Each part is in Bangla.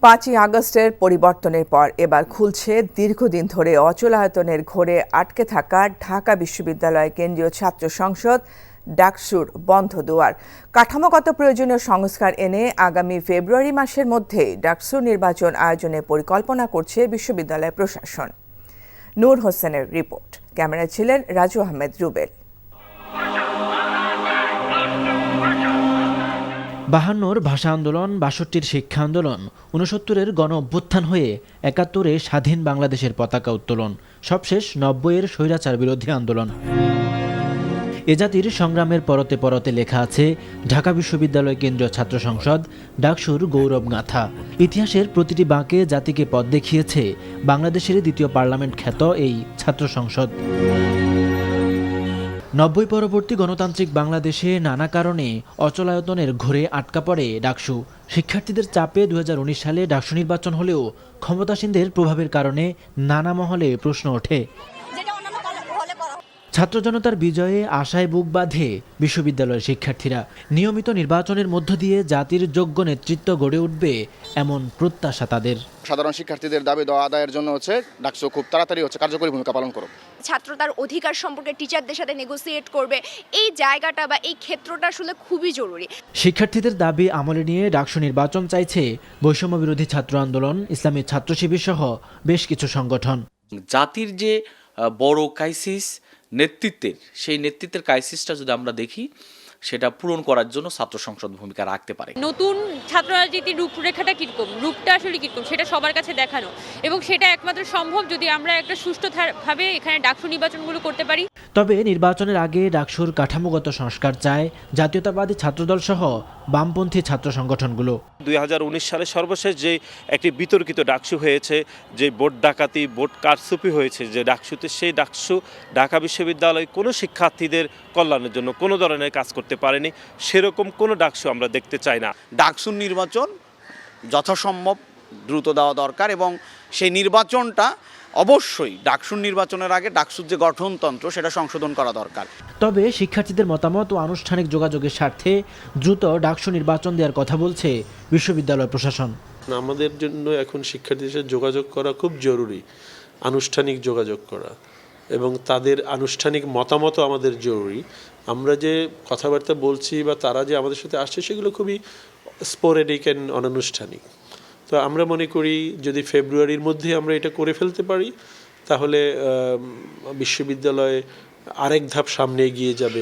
5ই আগস্টের পরিবর্তনের পর এবার খুলছে দীর্ঘদিন ধরে অচলায়তনের ঘোরে আটকে থাকা ঢাকা বিশ্ববিদ্যালয় কেন্দ্রীয় ছাত্র সংসদ ডাকসুর বন্ধ দুয়ার। কাঠামোগত প্রয়োজনীয় সংস্কার এনে আগামী ফেব্রুয়ারি মাসের মধ্যেই ডাকসুর নির্বাচন আয়োজনের পরিকল্পনা করছে বিশ্ববিদ্যালয় প্রশাসন। নূর হোসেনের রিপোর্ট, ক্যামেরায় ছিলেন রাজু আহমেদ রুবেল। 52-র ভাষা আন্দোলন, 62-র শিক্ষা আন্দোলন, 69-এর গণ অভ্যুত্থান হয়ে 71-এ স্বাধীন বাংলাদেশের পতাকা উত্তোলন, সবশেষ 90-এর স্বৈরাচার বিরোধী আন্দোলন। এ জাতির সংগ্রামের পরতে পরতে লেখা আছে ঢাকা বিশ্ববিদ্যালয় কেন্দ্রীয় ছাত্র সংসদ ডাকসুর গৌরব গাথা। ইতিহাসের প্রতিটি বাঁকে জাতিকে পথ দেখিয়েছে বাংলাদেশের দ্বিতীয় পার্লামেন্ট খ্যাত এই ছাত্র সংসদ। 90 পরবর্তী গণতান্ত্রিক বাংলাদেশে নানা কারণে অচলায়তনের ঘোরে আটকা পড়ে ডাকসু। শিক্ষার্থীদের চাপে 2019 সালে ডাকসু নির্বাচন হলেও ক্ষমতাসীনদের প্রভাবের কারণে নানা মহলে প্রশ্ন ওঠে। ছাত্র জনতার বিজয়ে আশায় বুক বাঁধে বিশ্ববিদ্যালয়ের শিক্ষার্থীরা। নিয়মিত নির্বাচনের মধ্য দিয়ে জাতির যোগ্য নেতৃত্ব গড়ে উঠবে এমন প্রত্যাশা তাদের। সাধারণ শিক্ষার্থীদের দাবি দেওয়া আদায়ের জন্য ডাকসু খুব তাড়াতাড়ি কার্যকরী ভূমিকা পালন করুক। ছাত্র তার অধিকার সম্পর্কে টিচারদের সাথে নেগোসিয়েট করবে, এই জায়গাটা বা এই ক্ষেত্রটা আসলে খুবই জরুরি। শিক্ষার্থীদের দাবি আমলে নিয়ে ডাকসু নির্বাচন চাইছে বৈষম্য বিরোধী ছাত্র আন্দোলন, ইসলামী ছাত্র শিবির সহ বেশ কিছু সংগঠন। জাতির যে বড় ক্রাইসিস নেতৃত্বের, সেই নেতৃত্বের ক্রাইসিসটা যদি আমরা দেখি, সেটা পূরণ করার জন্য ছাত্র সংসদ ভূমিকা রাখতে পারে। নতুন ছাত্র রাজনীতির রূপরেখাটা কিরকম, রূপটা আসলে কিরকম সেটা সবার কাছে দেখানো, এবং সেটা একমাত্র সম্ভব যদি আমরা একটা সুষ্ঠুভাবে এখানে ডাকসু নির্বাচনগুলো করতে পারি। তবে নির্বাচনের আগে ডাকসুর কাঠামোগত সংস্কার চায় জাতীয়তাবাদী ছাত্রদল সহ বামপন্থী ছাত্র সংগঠনগুলো। 2019 সালে সর্বশেষ যে একটি বিতর্কিত ডাকসু হয়েছে, যে ভোট ডাকাতি, ভোট কারচুপি হয়েছে যে ডাকসুতে, সেই ডাকসু ঢাকা বিশ্ববিদ্যালয় কোনো শিক্ষার্থীদের কল্যাণের জন্য কোনো ধরনের কাজ করতে পারেনি। সেরকম কোনো ডাকসু আমরা দেখতে চাই না। ডাকসুর নির্বাচন যথাসম্ভব দ্রুত দেওয়া দরকার, এবং সেই নির্বাচনটা অবশ্যই ডাকসুর নির্বাচনের আগে ডাকসুর যে গঠনতন্ত্র সেটা সংশোধন করা দরকার। তবে শিক্ষার্থীদের মতামত ও আনুষ্ঠানিক যোগাযোগের স্বার্থে দ্রুত ডাকসু নির্বাচন দেওয়ার কথা বলছে বিশ্ববিদ্যালয় প্রশাসন। আমাদের জন্য এখন শিক্ষার্থীদের সাথে যোগাযোগ করা খুব জরুরি, আনুষ্ঠানিক যোগাযোগ করা, এবং তাদের আনুষ্ঠানিক মতামতও আমাদের জরুরি। আমরা যে কথাবার্তা বলছি বা তারা যে আমাদের সাথে আসছে, সেগুলো খুবই স্পোরেডিক অ্যান্ড অনানুষ্ঠানিক। তো আমরা মনে করি যদি ফেব্রুয়ারির মধ্যে আমরা এটা করে ফেলতে পারি, তাহলে বিশ্ববিদ্যালয়ে আরেক ধাপ সামনে এগিয়ে যাবে।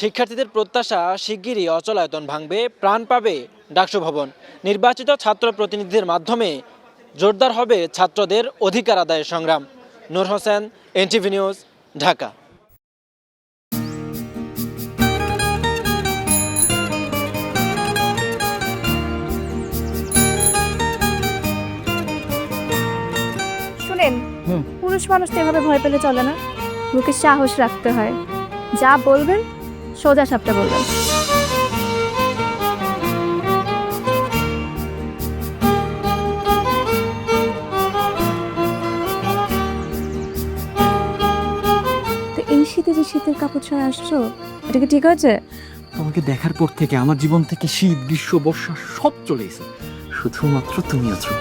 শিক্ষার্থীদের প্রত্যাশা শিগগিরই অচলায়তন ভাঙবে, প্রাণ পাবে ডাকসু ভবন। নির্বাচিত ছাত্র প্রতিনিধিদের মাধ্যমে জোরদার হবে ছাত্রদের অধিকার আদায়ের সংগ্রাম। নূর হোসেন, এনটিভি নিউজ, ঢাকা। পুরুষ মানুষ তো এভাবে ভয় পেলে চলে না, বুকে সাহস রাখতে হয়। যা বলবেন সোজা সাপটা বলবেন। তো এই শীতে যে শীতের কাপড় ছাড়া আসছো, এটা কি ঠিক আছে? তোমাকে দেখার পর থেকে আমার জীবন থেকে শীত, গ্রীষ্ম, বর্ষা সব চলে গেছে, শুধুমাত্র তুমি আছো।